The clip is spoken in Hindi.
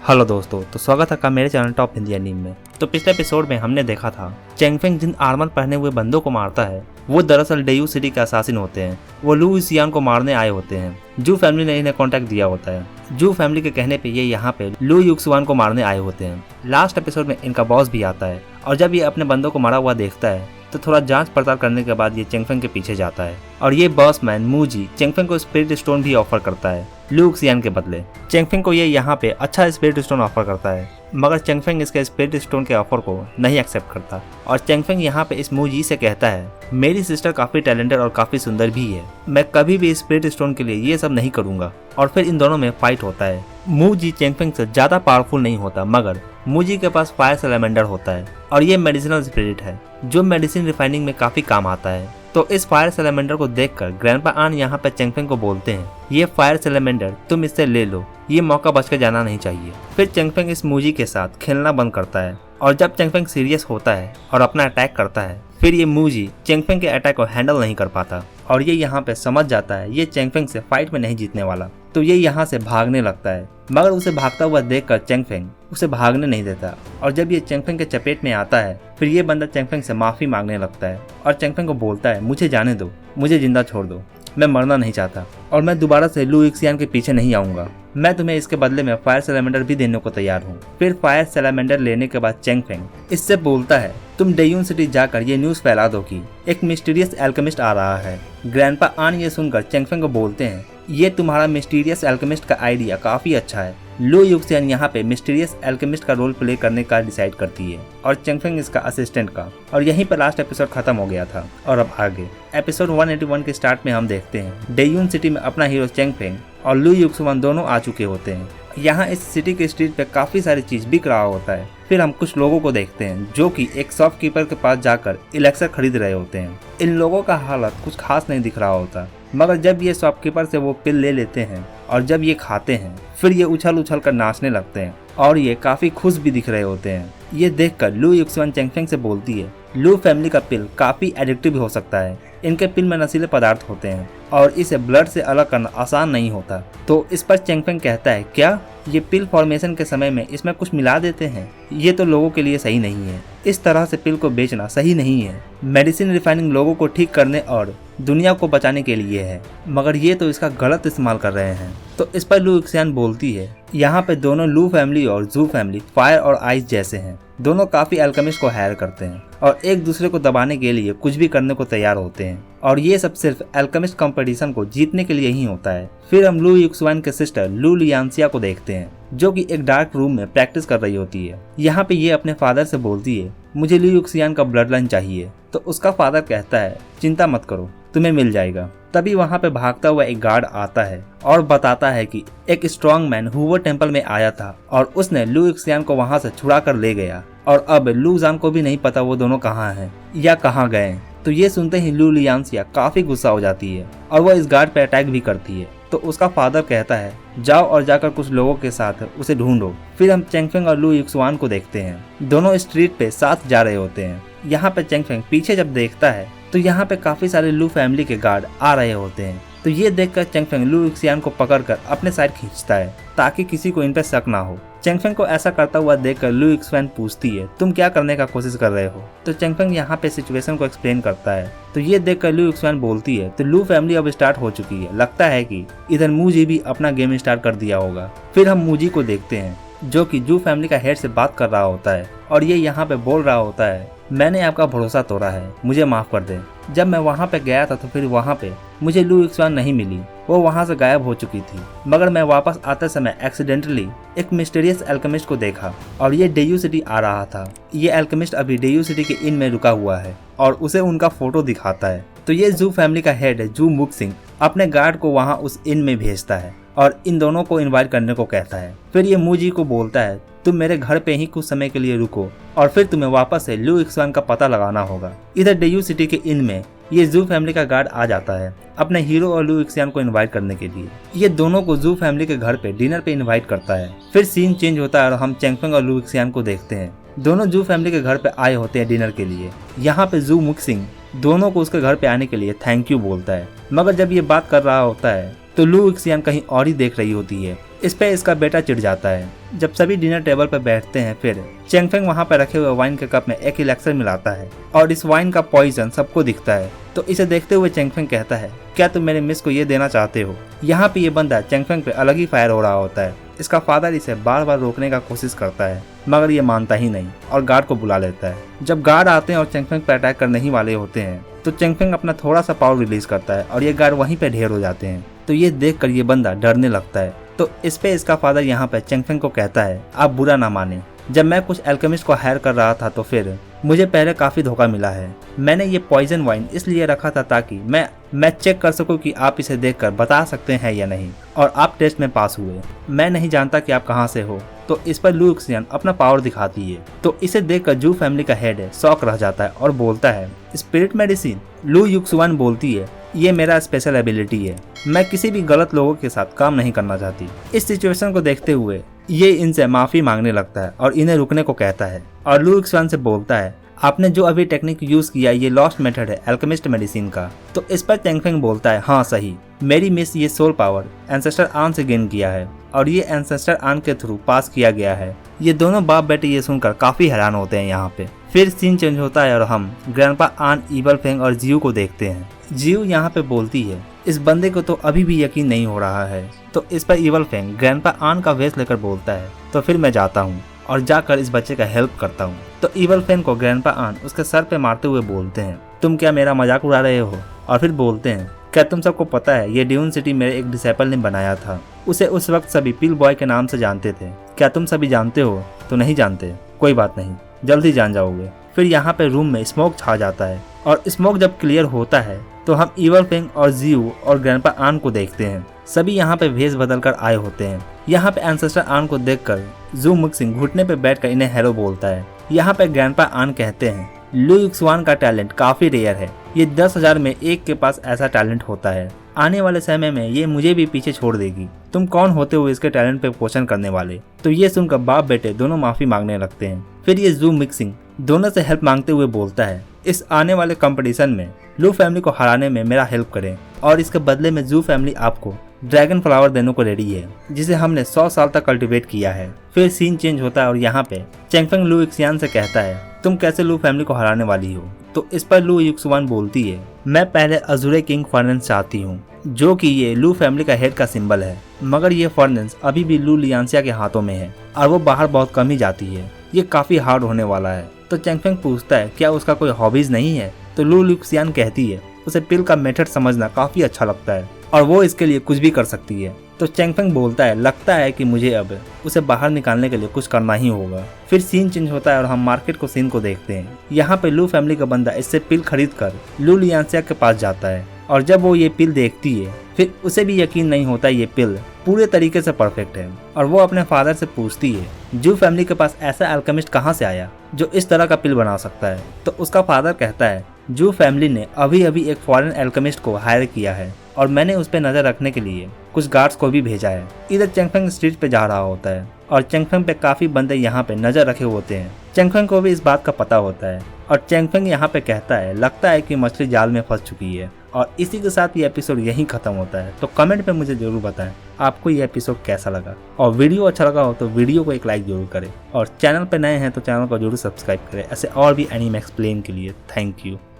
हेलो दोस्तों, तो स्वागत है आपका मेरे चैनल टॉप हिंदी एनीमे में। तो पिछले एपिसोड में हमने देखा था चैंगफेंग जिन आर्मर पहने हुए बंदों को मारता है वो दरअसल डेयू सिटी के असासिन होते हैं। वो लू युक्सियान को मारने आए होते हैं। जू फैमिली ने इन्हें कॉन्टैक्ट दिया होता है। जू फैमिली के कहने पे ये यहाँ पे लू युक्सियान को मारने आए होते हैं। लास्ट एपिसोड में इनका बॉस भी आता है और जब ये अपने बंदों को मारा हुआ देखता है तो थोड़ा जांच पड़ताल करने के बाद ये चैंगफेंग के पीछे जाता है और ये बॉस मैन मूजी चैंगफेंग को स्पिरिट स्टोन भी ऑफर करता है लू युक्सियान के बदले। चैंगफेंग को ये यहाँ पे अच्छा स्पिरिट स्टोन ऑफर करता है मगर चैंगफेंग इसके स्पिरिट स्टोन के ऑफर को नहीं एक्सेप्ट करता और चैंगफेंग यहाँ पे इस मूजी से कहता है मेरी सिस्टर काफी टैलेंटेड और काफी सुंदर भी है, मैं कभी भी स्पिरिट स्टोन के लिए ये सब नहीं करूंगा। और फिर इन दोनों में फाइट होता है। मूजी चैंगफेंग से ज्यादा पावरफुल नहीं होता मगर मूजी के पास फायर सैलेमेंडर होता है और ये मेडिसिनल स्पिरिट है जो मेडिसिन रिफाइनिंग में काफी काम आता है। तो इस फायर सैलेमेंडर को देखकर ग्रैंडपा आन यहाँ पे चैंगफेंग को बोलते हैं ये फायर सैलेमेंडर तुम इससे ले लो, ये मौका बच के जाना नहीं चाहिए। फिर चैंगफेंग इस मूजी के साथ खेलना बंद करता है और जब चैंगफेंग सीरियस होता है और अपना अटैक करता है फिर ये मूजी चैंगफेंग के अटैक को हैंडल नहीं कर पाता और ये यहाँ पे समझ जाता है ये चैंगफेंग से फाइट में नहीं जीतने वाला। तो ये यहाँ से भागने लगता है मगर उसे भागता हुआ देखकर चैंगफेंग उसे भागने नहीं देता और जब ये चैंगफेंग के चपेट में आता है फिर ये बंदा चैंगफेंग से माफी मांगने लगता है और चैंगफेंग को बोलता है मुझे जाने दो, मुझे जिंदा छोड़ दो, मैं मरना नहीं चाहता और मैं दोबारा से लू युक्सियान के पीछे नहीं आऊंगा, मैं तुम्हें इसके बदले में फायर सैलेमेंडर भी देने को तैयार हूँ। फिर फायर सैलेमेंडर लेने के बाद चैंगफेंग इससे बोलता है तुम डेयून सिटी जाकर ये न्यूज फैला दो कि एक मिस्टीरियस एल्केमिस्ट आ रहा है। ग्रैंडपा आन ये सुनकर चैंगफेंग को बोलते हैं ये तुम्हारा मिस्टीरियस एल्केमिस्ट का आइडिया काफी अच्छा है। लू युक्सियान यहाँ पे मिस्टीरियस एल्केमिस्ट का रोल प्ले करने का डिसाइड करती है और चैंगफेंग इसका असिस्टेंट का। और यहीं पर लास्ट एपिसोड खत्म हो गया था और अब आगे एपिसोड 181 के स्टार्ट में हम देखते हैं डेयून सिटी में अपना हीरो चैंगफेंग और लू युक्सियान दोनों आ चुके होते हैं। यहाँ इस सिटी के स्ट्रीट पे काफी सारी चीज बिक रहा होता है। फिर हम कुछ लोगों को देखते हैं जो कि एक शॉपकीपर के पास जाकर इलेक्सर खरीद रहे होते हैं। इन लोगों का हालत कुछ खास नहीं दिख रहा होता मगर जब ये शॉपकीपर से वो पिल ले लेते हैं और जब ये खाते हैं फिर ये उछल उछल कर नाचने लगते हैं और ये काफी खुश भी दिख रहे होते हैं। ये देखकर लू युक्सियान चैंगफेंग से बोलती है लू फैमिली का पिल काफी एडिक्टिव हो सकता है, इनके पिल में नशीले पदार्थ होते हैं और इसे ब्लड से अलग करना आसान नहीं होता। तो इस पर चैंगफेंग कहता है क्या ये पिल फॉर्मेशन के समय में इसमें कुछ मिला देते हैं, ये तो लोगों के लिए सही नहीं है, इस तरह से पिल को बेचना सही नहीं है। मेडिसिन रिफाइनिंग लोगों को ठीक करने और दुनिया को बचाने के लिए है मगर ये तो इसका गलत इस्तेमाल कर रहे हैं। तो इस पर लू युक्सियान बोलती है यहाँ पे दोनों लू फैमिली और जू फैमिली फायर और आइस जैसे हैं, दोनों काफी एल्केमिस्ट को हायर करते हैं और एक दूसरे को दबाने के लिए कुछ भी करने को तैयार होते हैं और ये सब सिर्फ एल्केमिस्ट कंपटीशन को जीतने के लिए ही होता है। फिर हम लू युक्सियान के सिस्टर लू लियांसिया को देखते हैं जो कि एक डार्क रूम में प्रैक्टिस कर रही होती है। यहाँ पे ये अपने फादर से बोलती है मुझे लू युक्सियान का ब्लड लाइन चाहिए। तो उसका फादर कहता है चिंता मत करो, तुम्हें मिल जाएगा। तभी वहाँ पे भागता हुआ एक गार्ड आता है और बताता है कि एक स्ट्रॉन्ग मैन हूवर टेम्पल में आया था और उसने लू युक्सियान को वहाँ से छुड़ा कर ले गया और अब लू जान को भी नहीं पता वो दोनों कहाँ हैं या कहाँ गए। तो ये सुनते ही लू लियांसिया काफी गुस्सा हो जाती है और वह इस गार्ड पे अटैक भी करती है। तो उसका फादर कहता है जाओ और जाकर कुछ लोगों के साथ उसे ढूंढो। फिर हम चैंगफेंग और लू युक्सियान को देखते हैं, दोनों स्ट्रीट पे साथ जा रहे होते हैं। यहाँ पे चैंगफेंग पीछे जब देखता है तो यहाँ पे काफी सारे लू फैमिली के गार्ड आ रहे होते हैं। तो ये देखकर चैंगफेंग लू युक्सियान को पकड़कर अपने साइड खींचता है ताकि किसी को इन पे शक ना हो। चैंगफेंग को ऐसा करता हुआ देखकर लू युक्सियान पूछती है तुम क्या करने का कोशिश कर रहे हो। तो चैंगफेंग यहाँ पे सिचुएशन को एक्सप्लेन करता है। तो ये देखकर लू युक्सियान बोलती है तो लू फैमिली अब स्टार्ट हो चुकी है, लगता है कि इधर मूजी भी अपना गेम स्टार्ट कर दिया होगा। फिर हम मूजी को देखते हैं जो कि जू फैमिली का हेड से बात कर रहा होता है और ये यहाँ पे बोल रहा होता है मैंने आपका भरोसा तोड़ा है, मुझे माफ कर दे। जब मैं वहाँ पे गया था तो फिर वहाँ पे मुझे लू युक्सियान नहीं मिली, वो वहाँ से गायब हो चुकी थी मगर मैं वापस आते समय एक्सीडेंटली एक मिस्टीरियस एल्केमिस्ट को देखा और ये डेयू सिटी आ रहा था। ये एल्केमिस्ट अभी डेयू सिटी के इन में रुका हुआ है और उसे उनका फोटो दिखाता है। तो ये जू फैमिली का हेड जू मुक्सिंग अपने गार्ड को वहाँ उस इन में भेजता है और इन दोनों को इनवाइट करने को कहता है। फिर ये मूजी को बोलता है तुम मेरे घर पे ही कुछ समय के लिए रुको और फिर तुम्हें वापस से लू युक्सियान का पता लगाना होगा। इधर डेयू सिटी के इन में ये जू फैमिली का गार्ड आ जाता है अपने हीरो और लू युक्सियान को इनवाइट करने के लिए। ये दोनों को जू फैमिली के घर पे डिनर पे इनवाइट करता है। फिर सीन चेंज होता है और हम चैंगफेंग और लू युक्सियान को देखते हैं, दोनों जू फैमिली के घर पे आए होते हैं डिनर के लिए। यहाँ पे जू मुक्सिंग दोनों को उसके घर पे आने के लिए थैंक यू बोलता है मगर जब ये बात कर रहा होता है तो लू युक्सियान कहीं और ही देख रही होती है। इस पे इसका बेटा चिढ़ जाता है। जब सभी डिनर टेबल पर बैठते हैं, फिर चेंगफेंग वहाँ पर रखे हुए वाइन के कप में एक इलेक्सर मिलाता है और इस वाइन का पॉइजन सबको दिखता है। तो इसे देखते हुए चेंगफेंग कहता है, क्या तुम मेरे मिस को ये देना चाहते हो? यहाँ पे ये बंदा चेंगफेंग पे अलग ही फायर हो रहा होता है। इसका फादर इसे बार बार रोकने का कोशिश करता है, मगर ये मानता ही नहीं और गार्ड को बुला लेता है। जब गार्ड आते हैं और चेंगफेंग पे अटैक करने ही वाले होते हैं, तो चेंगफेंग अपना थोड़ा सा पावर रिलीज करता है और ये गार्ड वहीं पे ढेर हो जाते हैं। तो ये देख कर ये बंदा डरने लगता है। तो इस पे इसका फादर यहाँ पे चेंगफेंग को कहता है, आप बुरा ना माने, जब मैं कुछ एल्केमिस्ट को हायर कर रहा था तो फिर मुझे पहले काफी धोखा मिला है। मैंने ये पॉइजन वाइन इसलिए रखा था ताकि मैं चेक कर सकूं कि आप इसे देखकर बता सकते हैं या नहीं, और आप टेस्ट में पास हुए। मैं नहीं जानता कि आप कहां से हो। तो इस पर लू युक्सियान अपना पावर दिखाती है। तो इसे देखकर जू फैमिली का हेड शॉक रह जाता है और बोलता है, स्पिरिट मेडिसिन? लू युक्सुआन बोलती है, ये मेरा स्पेशल एबिलिटी है। मैं किसी भी गलत लोगों के साथ काम नहीं करना चाहती। इस सिचुएशन को देखते हुए ये इनसे माफी मांगने लगता है और इन्हें रुकने को कहता है और लू युक्सुआन से बोलता है, आपने जो अभी टेक्निक यूज किया ये लॉस्ट मेथड है एल्केमिस्ट मेडिसिन का। तो इस पर चेंगफेंग बोलता है, हाँ सही, मेरी मिस ये सोल पावर एंसेस्टर आन से गेन किया है और ये एंसेस्टर आन के थ्रू पास किया गया है। ये दोनों बाप बेटे ये सुनकर काफी हैरान होते हैं। यहाँ पे फिर सीन चेंज होता है और हम ग्रैंडपा आन, ईवल फेंग और जियो को देखते हैं। जियो यहाँ पे बोलती है, इस बंदे को तो अभी भी यकीन नहीं हो रहा है। तो इस पर ईवल फेंग ग्रैंडपा आन का वेश लेकर बोलता है, तो फिर मैं जाता हूँ और जाकर इस बच्चे का हेल्प करता हूँ। तो ईवल फेंग को ग्रैंडपा आन उसके सर पे मारते हुए बोलते हैं, तुम क्या मेरा मजाक उड़ा रहे हो? और फिर बोलते हैं, क्या तुम सबको पता है ये ड्यून सिटी मेरे एक डिसेपल ने बनाया था। उसे उस वक्त सभी पिल बॉय के नाम से जानते थे। क्या तुम सभी जानते हो? तो नहीं जानते, कोई बात नहीं, जल्दी जान जाओगे। फिर यहाँ पे रूम में स्मोक छा जाता है और स्मोक जब क्लियर होता है तो हम ईवल फेंग और जियो और ग्रैंडपा आन को देखते हैं। सभी यहाँ पे भेष बदल कर आए होते हैं। यहाँ पे एंसेस्टर आन को देखकर जू मिक्सिंग घुटने पे बैठकर इन्हें हेलो बोलता है। यहाँ पे ग्रैंडपा आन कहते हैं, लू युक्सुआन का टैलेंट काफी रेयर है, ये 10,000 में एक के पास ऐसा टैलेंट होता है। आने वाले समय में ये मुझे भी पीछे छोड़ देगी। तुम कौन होते हो इसके टैलेंट पे क्वेश्चन करने वाले? तो ये सुनकर बाप बेटे दोनों माफी मांगने लगते हैं। फिर ये जू मिक्सिंग दोनों से हेल्प मांगते हुए बोलता है, इस आने वाले कंपटीशन में लू फैमिली को हराने में मेरा हेल्प करें और इसके बदले में जू फैमिली आपको ड्रैगन फ्लावर देने को रेडी है, जिसे हमने 100 साल तक कल्टीवेट किया है। फिर सीन चेंज होता है और यहाँ पे चेंगफेंग लू युक्सियान से कहता है, तुम कैसे लू फैमिली को हराने वाली हो? तो इस पर लू युक्सुआन बोलती है, मैं पहले अजूरे किंग फर्नेंस चाहती हूँ, जो कि ये लू फैमिली का हेड का सिंबल है, मगर ये फर्नेंस अभी भी लू लियांसिया के हाथों में है और वो बाहर बहुत कम ही जाती है। ये काफी हार्ड होने वाला है। तो चेंगफेंग पूछता है, क्या उसका कोई हॉबीज नहीं है? तो लू युक्सियान कहती है, उसे पिल का मेथड समझना काफी अच्छा लगता है और वो इसके लिए कुछ भी कर सकती है। तो चेंगफेंग बोलता है, लगता है कि मुझे अब उसे बाहर निकालने के लिए कुछ करना ही होगा। फिर सीन चेंज होता है और हम मार्केट को सीन को देखते हैं। यहाँ पे लू फैमिली का बंदा इससे पिल खरीद कर लू लियांसिया के पास जाता है और जब वो ये पिल देखती है फिर उसे भी यकीन नहीं होता ये पिल पूरे तरीके से परफेक्ट है और वो अपने फादर से पूछती है, जू फैमिली के पास ऐसा अल्केमिस्ट कहाँ से आया जो इस तरह का पिल बना सकता है? तो उसका फादर कहता है, जू फैमिली ने अभी अभी एक फॉरेन अल्केमिस्ट को हायर किया है और मैंने उस पर नजर रखने के लिए कुछ गार्ड्स को भी भेजा है। इधर चेंगफेंग स्ट्रीट पे जा रहा होता है और चेंगफेंग पे काफी बंदे यहाँ पे नजर रखे होते हैं। चेंगफेंग को भी इस बात का पता होता है और चेंगफेंग यहाँ पे कहता है, लगता है कि मछली जाल में फंस चुकी है। और इसी के साथ ये एपिसोड यहीं खत्म होता है। तो कमेंट पे मुझे जरूर बताएं आपको ये एपिसोड कैसा लगा, और वीडियो अच्छा लगा हो तो वीडियो को एक लाइक जरूर करें और चैनल पे नए हैं तो चैनल को जरूर सब्सक्राइब करें ऐसे और भी एनीमे एक्सप्लेन के लिए। Thank you.